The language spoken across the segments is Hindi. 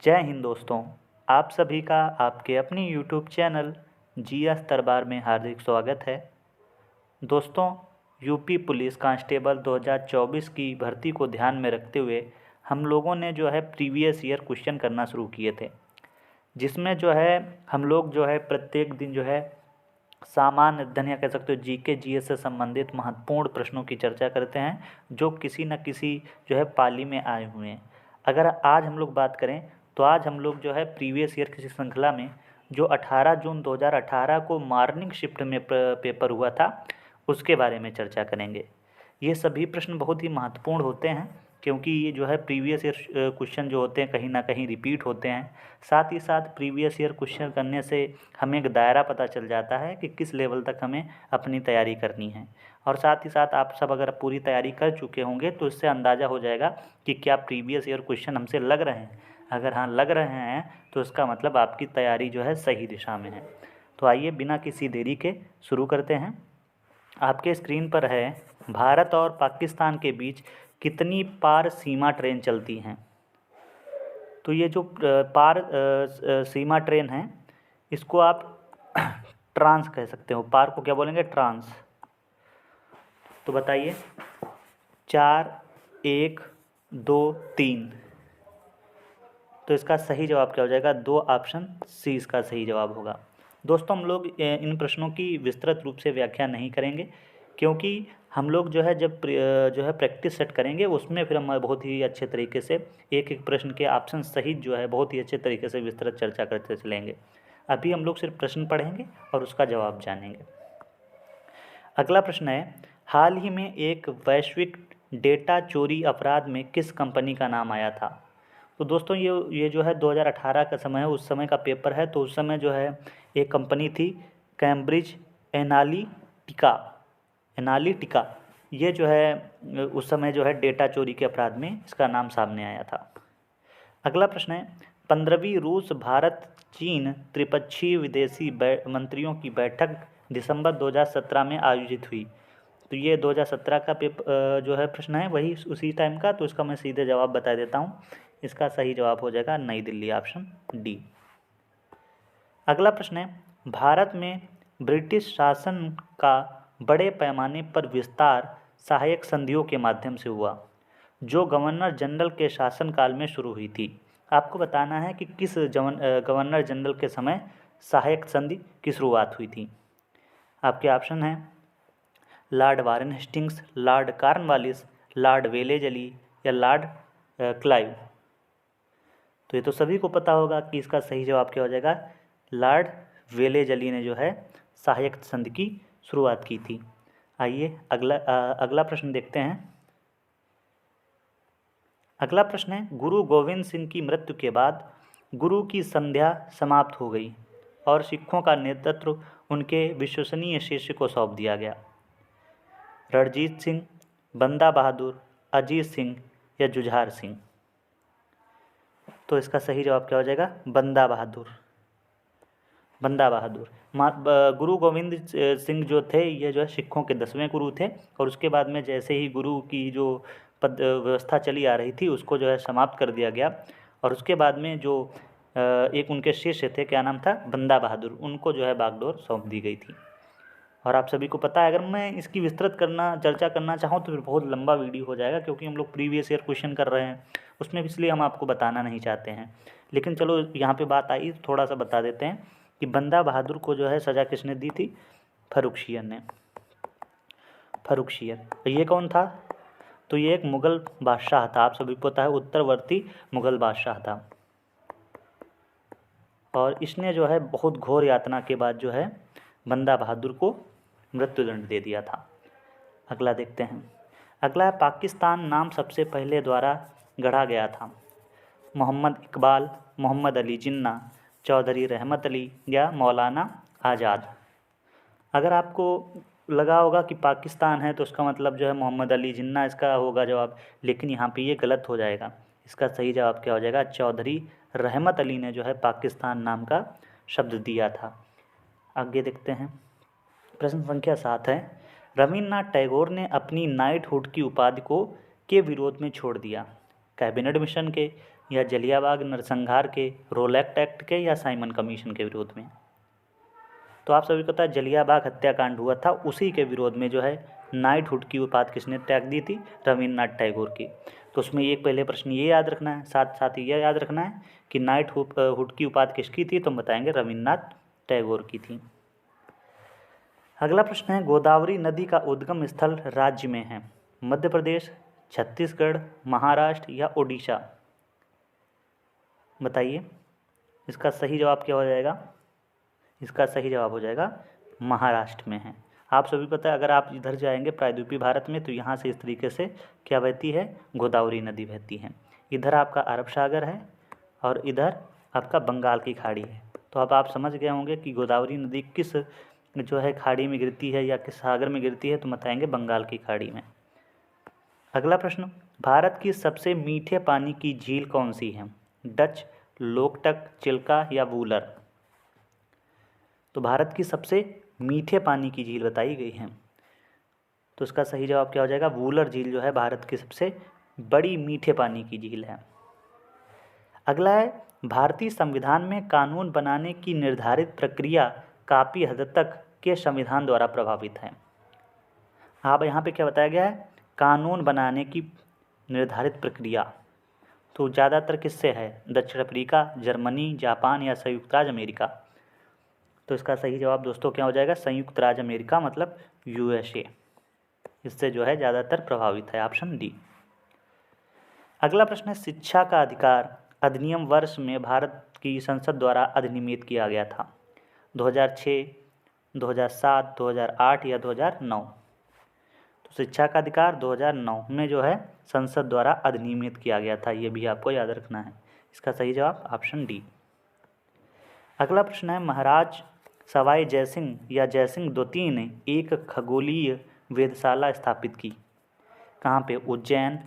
जय हिंद दोस्तों। आप सभी का आपके अपनी यूट्यूब चैनल जीएस दरबार में हार्दिक स्वागत है। दोस्तों, यूपी पुलिस कांस्टेबल 2024 की भर्ती को ध्यान में रखते हुए हम लोगों ने प्रीवियस ईयर क्वेश्चन करना शुरू किए थे, जिसमें हम लोग प्रत्येक दिन सामान्य अध्ययन या कह सकते हो जीके जीएस से संबंधित महत्वपूर्ण प्रश्नों की चर्चा करते हैं, जो किसी न किसी पाली में आए हुए हैं। अगर आज हम लोग बात करें तो आज हम लोग प्रीवियस ईयर किसी श्रृंखला में जो 18 जून 2018 को मॉर्निंग शिफ्ट में पेपर हुआ था उसके बारे में चर्चा करेंगे। ये सभी प्रश्न बहुत ही महत्वपूर्ण होते हैं, क्योंकि ये प्रीवियस ईयर क्वेश्चन जो होते हैं कहीं ना कहीं रिपीट होते हैं। साथ ही साथ प्रीवियस ईयर क्वेश्चन करने से हमें एक दायरा पता चल जाता है कि किस लेवल तक हमें अपनी तैयारी करनी है। और साथ ही साथ आप सब अगर पूरी तैयारी कर चुके होंगे तो इससे अंदाज़ा हो जाएगा कि क्या प्रीवियस ईयर क्वेश्चन हमसे लग रहे हैं। अगर हाँ लग रहे हैं तो इसका मतलब आपकी तैयारी सही दिशा में है। तो आइए बिना किसी देरी के शुरू करते हैं। आपके स्क्रीन पर है, भारत और पाकिस्तान के बीच कितनी पार सीमा ट्रेन चलती हैं। तो ये जो पार सीमा ट्रेन है, इसको आप ट्रांस कह सकते हो। पार को क्या बोलेंगे? ट्रांस। तो बताइए, 4, 1, 2, 3। तो इसका सही जवाब क्या हो जाएगा? 2, ऑप्शन सी इसका सही जवाब होगा। दोस्तों, हम लोग इन प्रश्नों की विस्तृत रूप से व्याख्या नहीं करेंगे, क्योंकि हम लोग जब प्रैक्टिस सेट करेंगे उसमें फिर हम बहुत ही अच्छे तरीके से एक एक प्रश्न के ऑप्शन सहित बहुत ही अच्छे तरीके से विस्तृत चर्चा करते चलेंगे। अभी हम लोग सिर्फ प्रश्न पढ़ेंगे और उसका जवाब जानेंगे। अगला प्रश्न है, हाल ही में एक वैश्विक डेटा चोरी अपराध में किस कंपनी का नाम आया था? तो दोस्तों, ये 2018 का समय है, उस समय का पेपर है। तो उस समय एक कंपनी थी कैम्ब्रिज एनालिटिका। ये उस समय डेटा चोरी के अपराध में इसका नाम सामने आया था। अगला प्रश्न है, 15वीं रूस भारत चीन त्रिपक्षीय विदेशी मंत्रियों की बैठक दिसंबर 2017 में आयोजित हुई। तो ये 2017 का प्रश्न है, वही उसी टाइम का। तो इसका मैं सीधे जवाब बता देता हूँ। इसका सही जवाब हो जाएगा नई दिल्ली, ऑप्शन डी। अगला प्रश्न है, भारत में ब्रिटिश शासन का बड़े पैमाने पर विस्तार सहायक संधियों के माध्यम से हुआ, जो गवर्नर जनरल के शासनकाल में शुरू हुई थी। आपको बताना है कि किस गवर्नर जनरल के समय सहायक संधि की शुरुआत हुई थी। आपके ऑप्शन हैं Lord Warren Hastings, Lord Cornwallis, Lord Wellesley या लॉर्ड क्लाइव। तो ये तो सभी को पता होगा कि इसका सही जवाब क्या हो जाएगा? लॉर्ड वेलेजली ने सहायक संधि की शुरुआत की थी। आइए अगला प्रश्न देखते हैं। अगला प्रश्न है, गुरु गोविंद सिंह की मृत्यु के बाद गुरु की संध्या समाप्त हो गई और सिखों का नेतृत्व उनके विश्वसनीय शिष्य को सौंप दिया गया। रणजीत सिंह, बंदा बहादुर, अजीत सिंह या जुझार सिंह। तो इसका सही जवाब क्या हो जाएगा? बंदा बहादुर। गुरु गोविंद सिंह जो थे, ये सिखों के 10वें गुरु थे। और उसके बाद में जैसे ही गुरु की जो पद व्यवस्था चली आ रही थी, उसको समाप्त कर दिया गया। और उसके बाद में जो एक उनके शिष्य थे, क्या नाम था? बंदा बहादुर, उनको बागडोर सौंप दी गई थी। और आप सभी को पता है, अगर मैं इसकी विस्तृत चर्चा करना चाहूँ तो फिर बहुत लंबा वीडियो हो जाएगा, क्योंकि हम लोग प्रीवियस ईयर क्वेश्चन कर रहे हैं उसमें, इसलिए हम आपको बताना नहीं चाहते हैं। लेकिन चलो यहाँ पे बात आई, थोड़ा सा बता देते हैं कि बंदा बहादुर को सज़ा किसने दी थी? फर्रुखशियर ने। फर्रुखशियर। तो ये कौन था? तो ये एक मुग़ल बादशाह था। आप सभी को पता है, उत्तरवर्ती मुग़ल बादशाह था। और इसने बहुत घोर यातना के बाद बंदा बहादुर को मृत्युदंड दे दिया था। अगला देखते हैं। अगला है, पाकिस्तान नाम सबसे पहले द्वारा गढ़ा गया था। मोहम्मद इकबाल, मोहम्मद अली जिन्ना, चौधरी रहमत अली या मौलाना आज़ाद। अगर आपको लगा होगा कि पाकिस्तान है तो उसका मतलब मोहम्मद अली जिन्ना इसका होगा जवाब, लेकिन यहाँ पे ये गलत हो जाएगा। इसका सही जवाब क्या हो जाएगा? चौधरी रहमत अली ने पाकिस्तान नाम का शब्द दिया था। आगे देखते हैं। प्रश्न संख्या 7 है, रविन्द्रनाथ टैगोर ने अपनी नाइटहुड की उपाधि को के विरोध में छोड़ दिया? कैबिनेट मिशन के, या जलियांवाला नरसंहार के, रोलैक्ट एक्ट के, या साइमन कमीशन के विरोध में? तो आप सभी को पता है जलियांवाला हत्याकांड हुआ था, उसी के विरोध में जो है नाइटहुड की उपाधि किसने त्याग दी थी? रविन्द्रनाथ टैगोर की। तो उसमें एक पहले प्रश्न ये याद रखना है, साथ साथ ये याद रखना है कि नाइटहुड की उपाधि किसकी थी? तो हम बताएंगे रविन्द्रनाथ टैगोर की थी। अगला प्रश्न है, गोदावरी नदी का उद्गम स्थल राज्य में है? मध्य प्रदेश, छत्तीसगढ़, महाराष्ट्र या उड़ीसा? बताइए, इसका सही जवाब क्या हो जाएगा? इसका सही जवाब हो जाएगा महाराष्ट्र में है। आप सभी पता है, अगर आप इधर जाएंगे प्रायद्वीपीय भारत में तो यहाँ से इस तरीके से क्या बहती है? गोदावरी नदी बहती है। इधर आपका अरब सागर है और इधर आपका बंगाल की खाड़ी है। तो अब आप समझ गए होंगे कि गोदावरी नदी किस जो है खाड़ी में गिरती है या किस सागर में गिरती है, तो बताएंगे बंगाल की खाड़ी में। अगला प्रश्न, भारत की सबसे मीठे पानी की झील कौन सी है? डच, लोकटक, चिल्का या वूलर? तो भारत की सबसे मीठे पानी की झील बताई गई है, तो इसका सही जवाब क्या हो जाएगा? वूलर झील जो है भारत की सबसे बड़ी मीठे पानी की झील है। अगला है, भारतीय संविधान में कानून बनाने की निर्धारित प्रक्रिया काफ़ी हद तक के संविधान द्वारा प्रभावित है। आप यहाँ पे क्या बताया गया है? कानून बनाने की निर्धारित प्रक्रिया, तो ज़्यादातर किससे है? दक्षिण अफ्रीका, जर्मनी, जापान या संयुक्त राज्य अमेरिका? तो इसका सही जवाब दोस्तों क्या हो जाएगा? संयुक्त राज्य अमेरिका, मतलब यूएसए, इससे जो है ज़्यादातर प्रभावित है, ऑप्शन डी। अगला प्रश्न है, शिक्षा का अधिकार अधिनियम वर्ष में भारत की संसद द्वारा अधिनियमित किया गया था? 2006, 2007, 2008 या 2009? तो शिक्षा का अधिकार 2009 में जो है संसद द्वारा अधिनियमित किया गया था, ये भी आपको याद रखना है। इसका सही जवाब ऑप्शन डी। अगला प्रश्न है, महाराज सवाई जयसिंह या जयसिंह द्वितीय ने एक खगोलीय वेधशाला स्थापित की? कहाँ पे? उज्जैन,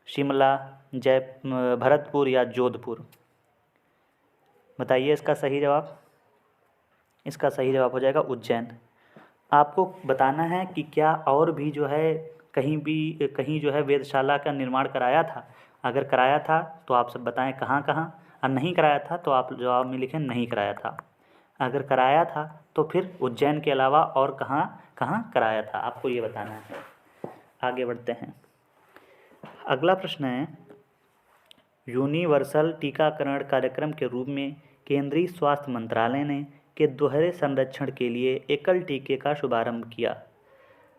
शिमला, भरतपुर या जोधपुर? बताइए इसका सही जवाब। इसका सही जवाब हो जाएगा उज्जैन। आपको बताना है कि क्या और भी जो है कहीं जो है वेधशाला का निर्माण कराया था? अगर कराया था तो आप सब बताएं कहाँ कहाँ, और नहीं कराया था तो आप जवाब में लिखें नहीं कराया था। अगर कराया था तो फिर उज्जैन के अलावा और कहाँ कहाँ कराया था, आपको ये बताना है। आगे बढ़ते हैं। अगला प्रश्न है, यूनिवर्सल टीकाकरण कार्यक्रम के रूप में केंद्रीय स्वास्थ्य मंत्रालय ने के दोहरे संरक्षण के लिए एकल टीके का शुभारंभ किया?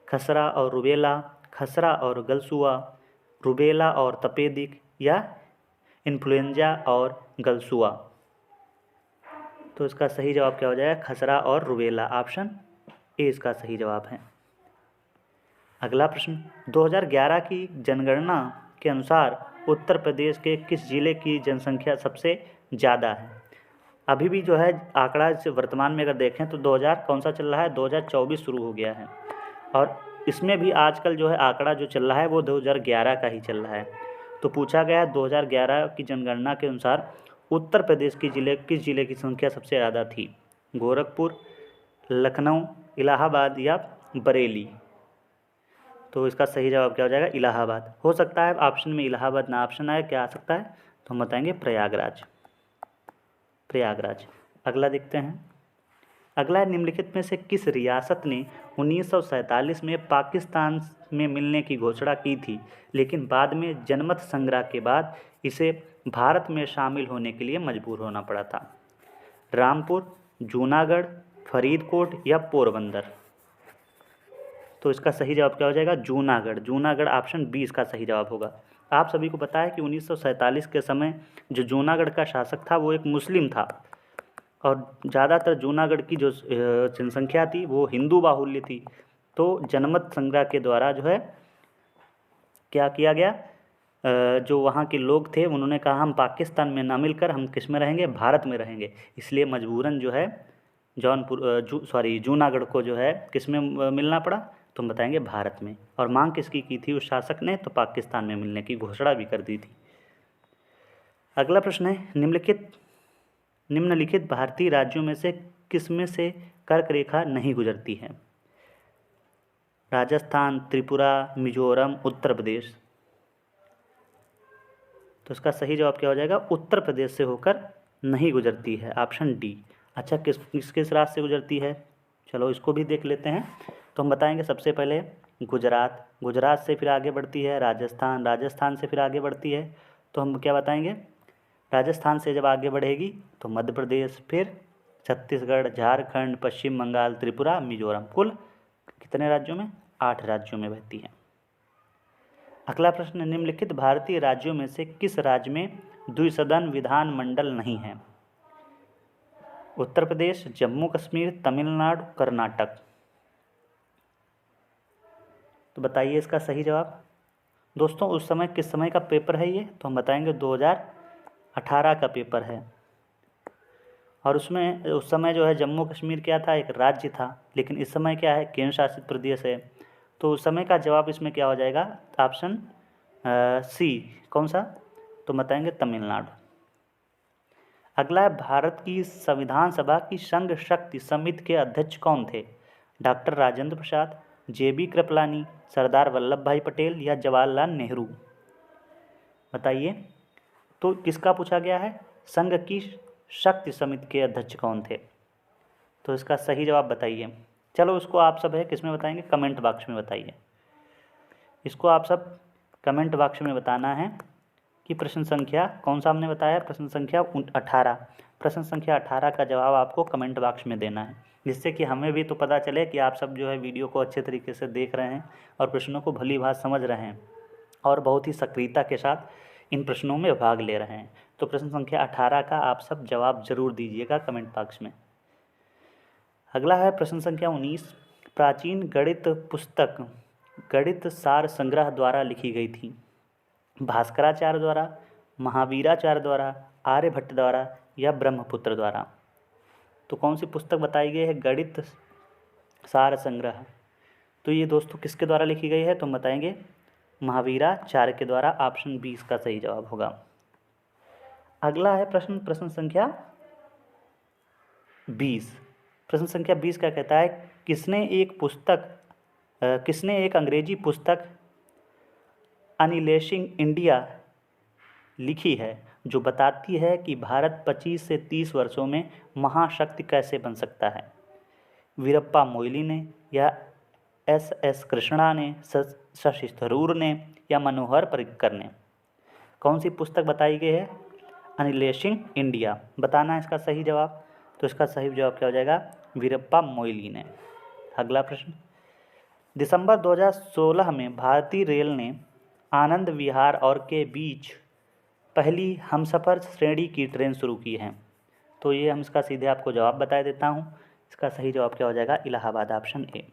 खसरा और रुबेला, खसरा और गलसुआ, रुबेला और तपेदिक या इन्फ्लुएंजा और गलसुआ? तो इसका सही जवाब क्या हो जाएगा? खसरा और रुबेला, ऑप्शन ए इसका सही जवाब है। अगला प्रश्न, 2011 की जनगणना के अनुसार उत्तर प्रदेश के किस जिले की जनसंख्या सबसे ज़्यादा है? अभी भी जो है आंकड़ा वर्तमान में अगर देखें तो 2000 कौन सा चल रहा है? 2024 शुरू हो गया है, और इसमें भी आजकल जो है आंकड़ा जो चल रहा है वो 2011 का ही चल रहा है। तो पूछा गया है 2011 की जनगणना के अनुसार उत्तर प्रदेश की किस जिले की संख्या सबसे ज़्यादा थी? गोरखपुर, लखनऊ, इलाहाबाद या बरेली? तो इसका सही जवाब क्या हो जाएगा? इलाहाबाद। हो सकता है ऑप्शन में इलाहाबाद ना ऑप्शन आए, क्या आ सकता है? तो हम बताएंगे प्रयागराज। प्रयागराज। अगला देखते हैं। अगला है, निम्नलिखित में से किस रियासत ने 1947 में पाकिस्तान में मिलने की घोषणा की थी, लेकिन बाद में जनमत संग्रह के बाद इसे भारत में शामिल होने के लिए मजबूर होना पड़ा था? रामपुर, जूनागढ़, फरीदकोट या पोरबंदर? तो इसका सही जवाब क्या हो जाएगा? जूनागढ़। जूनागढ़, ऑप्शन बी इसका सही जवाब होगा। आप सभी को पता है कि 1947 के समय जो जूनागढ़ का शासक था वो एक मुस्लिम था, और ज़्यादातर जूनागढ़ की जो जनसंख्या थी वो हिंदू बाहुल्य थी। तो जनमत संग्रह के द्वारा जो है क्या किया गया, जो वहाँ के लोग थे उन्होंने कहा हम पाकिस्तान में ना मिलकर हम किस में रहेंगे? भारत में रहेंगे। इसलिए मजबूरन जो है जूनागढ़ को जो है किस में मिलना पड़ा? तो हम बताएंगे भारत में। और मांग किसकी की थी उस शासक ने? तो पाकिस्तान में मिलने की घोषणा भी कर दी थी। अगला प्रश्न है, निम्नलिखित भारतीय राज्यों में से किस में से कर्क रेखा नहीं गुजरती है? राजस्थान, त्रिपुरा, मिजोरम, उत्तर प्रदेश? तो इसका सही जवाब क्या हो जाएगा, उत्तर प्रदेश से होकर नहीं गुजरती है, ऑप्शन डी। अच्छा, किस किस राज्य से गुजरती है, चलो इसको भी देख लेते हैं। तो हम बताएंगे सबसे पहले गुजरात, गुजरात से फिर आगे बढ़ती है राजस्थान, राजस्थान से फिर आगे बढ़ती है, तो हम क्या बताएंगे, राजस्थान से जब आगे बढ़ेगी तो मध्य प्रदेश, फिर छत्तीसगढ़, झारखंड, पश्चिम बंगाल, त्रिपुरा, मिजोरम। कुल कितने राज्यों में, 8 राज्यों में बहती है। अगला प्रश्न, निम्नलिखित भारतीय राज्यों में से किस राज्य में द्विसदन विधानमंडल नहीं है। उत्तर प्रदेश, जम्मू कश्मीर, तमिलनाडु, कर्नाटक। तो बताइए इसका सही जवाब। दोस्तों उस समय किस समय का पेपर है ये, तो हम बताएंगे 2018 का पेपर है। और उसमें उस समय जो है जम्मू कश्मीर क्या था, एक राज्य था, लेकिन इस समय क्या है, केंद्र शासित प्रदेश है। तो उस समय का जवाब इसमें क्या हो जाएगा, ऑप्शन सी। कौन सा, तो बताएंगे तमिलनाडु। अगला है, भारत की संविधान सभा की संघ शक्ति समिति के अध्यक्ष कौन थे। डॉक्टर राजेंद्र प्रसाद, JB कृपलानी, सरदार वल्लभ भाई पटेल या जवाहरलाल नेहरू। बताइए, तो किसका पूछा गया है, संघ की शक्ति समिति के अध्यक्ष कौन थे। तो इसका सही जवाब बताइए। चलो उसको आप सब है किस में बताएंगे, कमेंट बॉक्स में बताइए। इसको आप सब कमेंट बॉक्स में बताना है कि प्रश्न संख्या कौन सा हमने बताया, प्रश्न संख्या 18। प्रश्न संख्या 18 का जवाब आपको कमेंट बॉक्स में देना है, जिससे कि हमें भी तो पता चले कि आप सब जो है वीडियो को अच्छे तरीके से देख रहे हैं और प्रश्नों को भली भांति समझ रहे हैं और बहुत ही सक्रियता के साथ इन प्रश्नों में भाग ले रहे हैं। तो प्रश्न संख्या 18 का आप सब जवाब जरूर दीजिएगा कमेंट बॉक्स में। अगला है प्रश्न संख्या 19, प्राचीन गणित पुस्तक गणित सार संग्रह द्वारा लिखी गई थी। भास्कराचार्य द्वारा, महावीराचार्य द्वारा, आर्यभट्ट द्वारा या ब्रह्मपुत्र द्वारा। तो कौन सी पुस्तक बताई गई है, गणित सार संग्रह। तो ये दोस्तों किसके द्वारा लिखी गई है, तो हम बताएंगे महावीराचार्य के द्वारा, ऑप्शन बी इसका सही जवाब होगा। अगला है प्रश्न संख्या 20। प्रश्न संख्या 20 क्या कहता है, किसने एक अंग्रेजी पुस्तक अनलीशिंग इंडिया लिखी है, जो बताती है कि भारत 25 से 30 वर्षों में महाशक्ति कैसे बन सकता है। वीरप्पा मोइली ने या SS कृष्णा ने, शशि थरूर ने या मनोहर पर्रिकर ने। कौन सी पुस्तक बताई गई है, अनलीशिंग इंडिया। बताना है इसका सही जवाब। तो इसका सही जवाब क्या हो जाएगा, वीरप्पा मोइली ने। अगला प्रश्न, दिसंबर 2016 में भारतीय रेल ने आनंद विहार और के बीच पहली हमसफ़र श्रेणी की ट्रेन शुरू की है। तो ये हम इसका सीधे आपको जवाब बता देता हूँ। इसका सही जवाब क्या हो जाएगा, इलाहाबाद, ऑप्शन ए।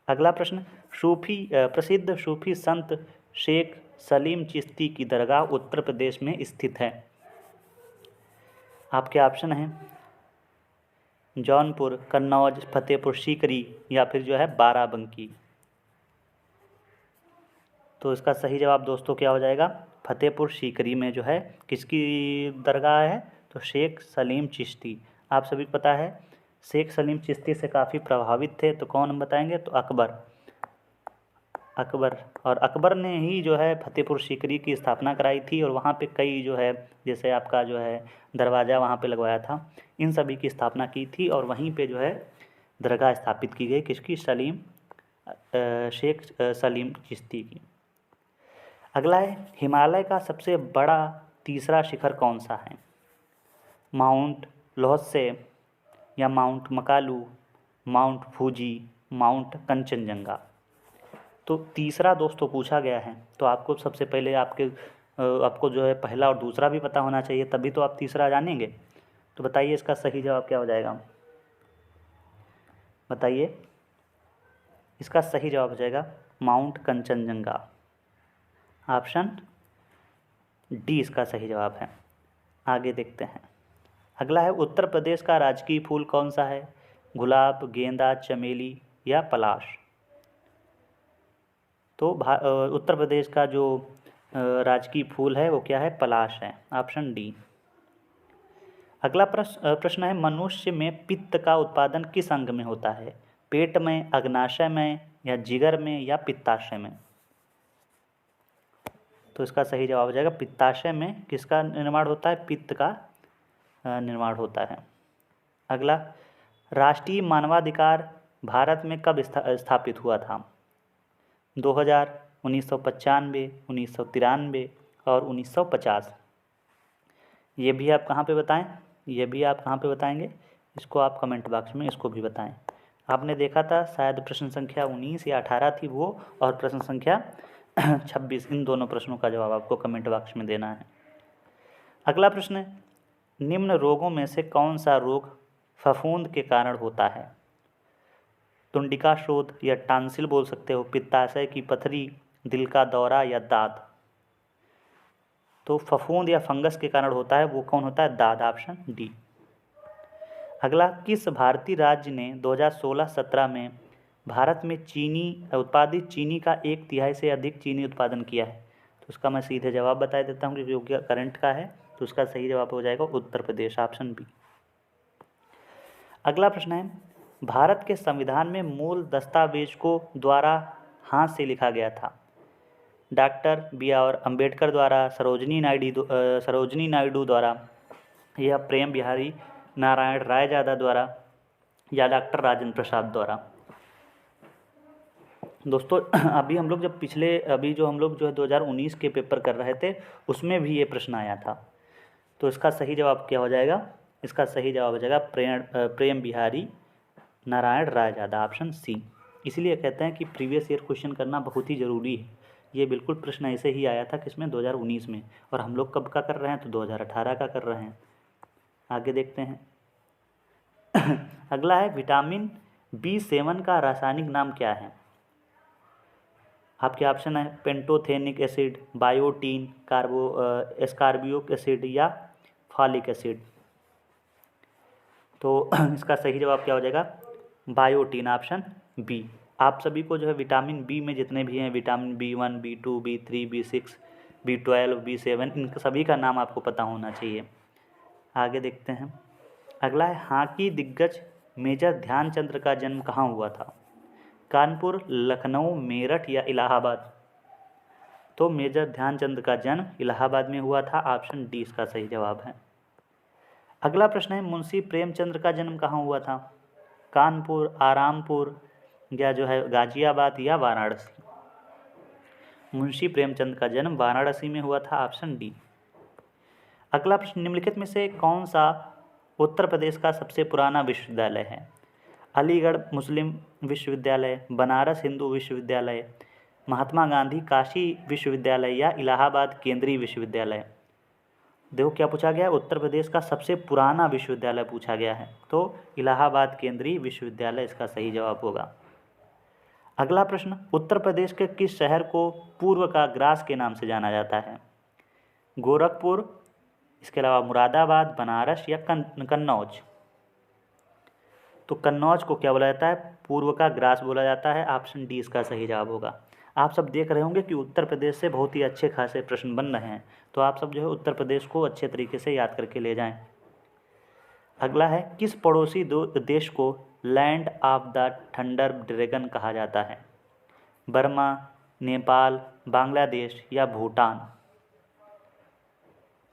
अगला प्रश्न, प्रसिद्ध सूफी संत शेख सलीम चिश्ती की दरगाह उत्तर प्रदेश में स्थित है। आपके ऑप्शन हैं जौनपुर, कन्नौज, फतेहपुर सीकरी या फिर जो है बाराबंकी। तो इसका सही जवाब दोस्तों क्या हो जाएगा, फतेहपुर सीकरी में जो है किसकी दरगाह है, तो शेख सलीम चिश्ती। आप सभी को पता है शेख सलीम चिश्ती से काफ़ी प्रभावित थे, तो कौन हम बताएंगे, तो अकबर। और अकबर ने ही जो है फतेहपुर सीकरी की स्थापना कराई थी और वहाँ पे कई जो है जैसे आपका जो है दरवाज़ा वहाँ पे लगवाया था, इन सभी की स्थापना की थी और वहीं पे जो है दरगाह स्थापित की गई किसकी, शेख सलीम चिश्ती की। अगला है, हिमालय का सबसे बड़ा तीसरा शिखर कौन सा है। माउंट लोहसे या mount Makalu, mount Fuji, mount Kanchenjunga. तो तीसरा दोस्तों पूछा गया है, तो आपको सबसे पहले आपको जो है पहला और दूसरा भी पता होना चाहिए, तभी तो आप तीसरा जानेंगे। तो बताइए इसका सही जवाब क्या हो जाएगा, बताइए। इसका सही जवाब हो जाएगा माउंट कंचनजंगा, ऑप्शन डी इसका सही जवाब है। आगे देखते हैं। अगला है, उत्तर प्रदेश का राजकीय फूल कौन सा है, गुलाब, गेंदा, चमेली या पलाश। तो उत्तर प्रदेश का जो राजकीय फूल है वो क्या है, पलाश है, ऑप्शन डी। अगला प्रश्न है, मनुष्य में पित्त का उत्पादन किस अंग में होता है, पेट में, अग्नाशय में या जिगर में या पित्ताशय में। तो इसका सही जवाब हो जाएगा पित्ताशय में किसका निर्माण होता है, पित्त का निर्माण होता है। अगला, राष्ट्रीय मानवाधिकार भारत में कब स्थापित हुआ था? 2000, 1995, 1993 और 1950। ये भी आप कहाँ पे बताएं, ये भी आप कहाँ पे बताएंगे, इसको आप कमेंट बॉक्स में इसको भी बताएं। आपने देखा था शायद प्रश्न संख्या 19 या 18 थी वो, और प्रश्न संख्या 26, इन दोनों प्रश्नों का जवाब आपको कमेंट बॉक्स में देना है। अगला प्रश्न है, निम्न रोगों में से कौन सा रोग फफूंद के कारण होता है? तुंडिका शोथ या टांसिल बोल सकते हो, पित्ताशय की पथरी, दिल का दौरा या दाद। तो फफूंद या फंगस के कारण होता है, वो कौन होता है? दाद, ऑप्शन डी। अगला, किस भारतीय राज्य ने 2016-17 में भारत में उत्पादित चीनी का 1/3 से अधिक चीनी उत्पादन किया है? तो उसका मैं सीधे जवाब बता देता हूँ कि जो करंट का है, तो उसका सही जवाब हो जाएगा उत्तर प्रदेश, ऑप्शन बी। अगला प्रश्न है, भारत के संविधान में मूल दस्तावेज को द्वारा हाथ से लिखा गया था? डॉक्टर BR अम्बेडकर द्वारा, सरोजनी नायडू द्वारा, या प्रेम बिहारी नारायण रायजादा द्वारा, या डॉक्टर राजेंद्र प्रसाद द्वारा। दोस्तों अभी हम लोग जो हम लोग 2019 के पेपर कर रहे थे, उसमें भी ये प्रश्न आया था। तो इसका सही जवाब क्या हो जाएगा? इसका सही जवाब हो जाएगा प्रेम बिहारी नारायण रायजादा, ऑप्शन सी। इसलिए कहते हैं कि प्रीवियस ईयर क्वेश्चन करना बहुत ही ज़रूरी है। ये बिल्कुल प्रश्न ऐसे ही आया था किसमें, 2019 में, और हम लोग कब का कर रहे हैं? तो 2018 का कर रहे हैं। आगे देखते हैं। अगला है, विटामिन B7 का रासायनिक नाम क्या है? आपके ऑप्शन है pantothenic acid, biotin, ascorbic acid या फॉलिक एसिड। तो इसका सही जवाब क्या हो जाएगा? Biotin, option B. आप सभी को जो है विटामिन बी में जितने भी हैं, vitamin B1, B2, B3, B6, B12, B7, इन सभी का नाम आपको पता होना चाहिए। आगे देखते हैं। अगला है, हॉकी दिग्गज मेजर ध्यानचंद का जन्म कहाँ हुआ था? कानपुर, लखनऊ, मेरठ या इलाहाबाद। तो मेजर ध्यानचंद का जन्म इलाहाबाद में हुआ था, ऑप्शन डी इसका सही जवाब है। अगला प्रश्न है, मुंशी प्रेमचंद का जन्म कहाँ हुआ था? कानपुर, आरामपुर, या जो है गाजियाबाद या वाराणसी। मुंशी प्रेमचंद का जन्म वाराणसी में हुआ था, ऑप्शन डी। अगला प्रश्न, निम्नलिखित में से कौन सा उत्तर प्रदेश का सबसे पुराना विश्वविद्यालय है? अलीगढ़ मुस्लिम विश्वविद्यालय, बनारस हिंदू विश्वविद्यालय, महात्मा गांधी काशी विश्वविद्यालय या इलाहाबाद केंद्रीय विश्वविद्यालय। देखो क्या पूछा गया है, उत्तर प्रदेश का सबसे पुराना विश्वविद्यालय पूछा गया है, तो इलाहाबाद केंद्रीय विश्वविद्यालय इसका सही जवाब होगा। अगला प्रश्न, उत्तर प्रदेश के किस शहर को पूर्व का ग्रास के नाम से जाना जाता है? गोरखपुर, इसके अलावा मुरादाबाद, बनारस या कन्नौज। तो कन्नौज को क्या बोला जाता है? पूर्व का ग्रास बोला जाता है, ऑप्शन डी इसका सही जवाब होगा। आप सब देख रहे होंगे कि उत्तर प्रदेश से बहुत ही अच्छे खासे प्रश्न बन रहे हैं, तो आप सब जो है उत्तर प्रदेश को अच्छे तरीके से याद करके ले जाएं। अगला है, किस पड़ोसी देश को land of the thunder dragon कहा जाता है? बर्मा, नेपाल, बांग्लादेश या भूटान।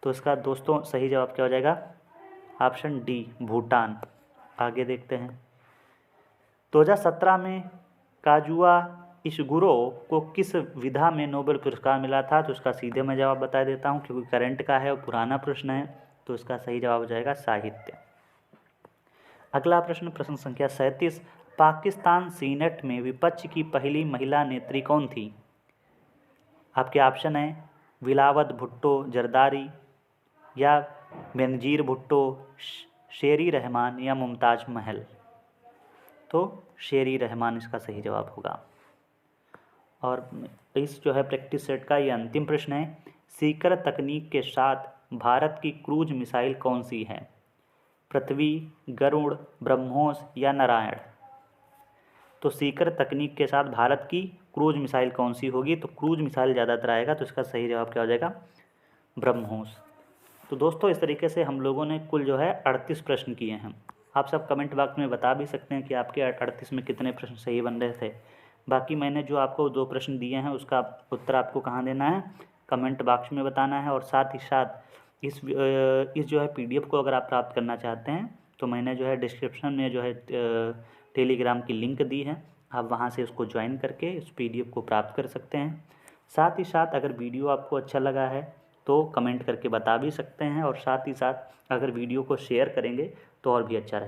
तो इसका दोस्तों सही जवाब क्या हो जाएगा? Option D, Bhutan. आगे देखते हैं। 2017 में काजुआ इशिगुरो को किस विधा में नोबेल पुरस्कार मिला था? तो इसका सीधे मैं जवाब बता देता हूँ, क्योंकि करंट का है और पुराना प्रश्न है, तो इसका सही जवाब हो जाएगा साहित्य। अगला प्रश्न, प्रश्न संख्या 37, पाकिस्तान सीनेट में विपक्ष की पहली महिला नेत्री कौन थी? आपके ऑप्शन है बिलावत भुट्टो जरदारी, या बेनजीर भुट्टो, शेरी रहमान या मुमताज महल। तो शेरी रहमान इसका सही जवाब होगा। और इस जो है प्रैक्टिस सेट का ये अंतिम प्रश्न है, सीकर तकनीक के साथ भारत की क्रूज मिसाइल कौन सी है? पृथ्वी, गरुड़, ब्रह्मोस या नारायण। तो सीकर तकनीक के साथ भारत की क्रूज मिसाइल कौन सी होगी? तो क्रूज मिसाइल ज़्यादातर आएगा, तो इसका सही जवाब क्या हो जाएगा? ब्रह्मोस। तो दोस्तों इस तरीके से हम लोगों ने कुल जो है 38 प्रश्न किए हैं। आप सब कमेंट बॉक्स में बता भी सकते हैं कि आपके 38 में कितने प्रश्न सही बन रहे थे। बाकी मैंने जो आपको 2 प्रश्न दिए हैं उसका उत्तर आपको कहाँ देना है? कमेंट बॉक्स में बताना है। और साथ ही साथ इस जो है PDF को अगर आप प्राप्त करना चाहते हैं तो मैंने जो है डिस्क्रिप्शन में जो है टेलीग्राम की लिंक दी है, आप वहां से उसको ज्वाइन करके इस PDF को प्राप्त कर सकते हैं। साथ ही साथ अगर वीडियो आपको अच्छा लगा है तो कमेंट करके बता भी सकते हैं, और साथ ही साथ अगर वीडियो को शेयर करेंगे तो और भी अच्छा रहेगा।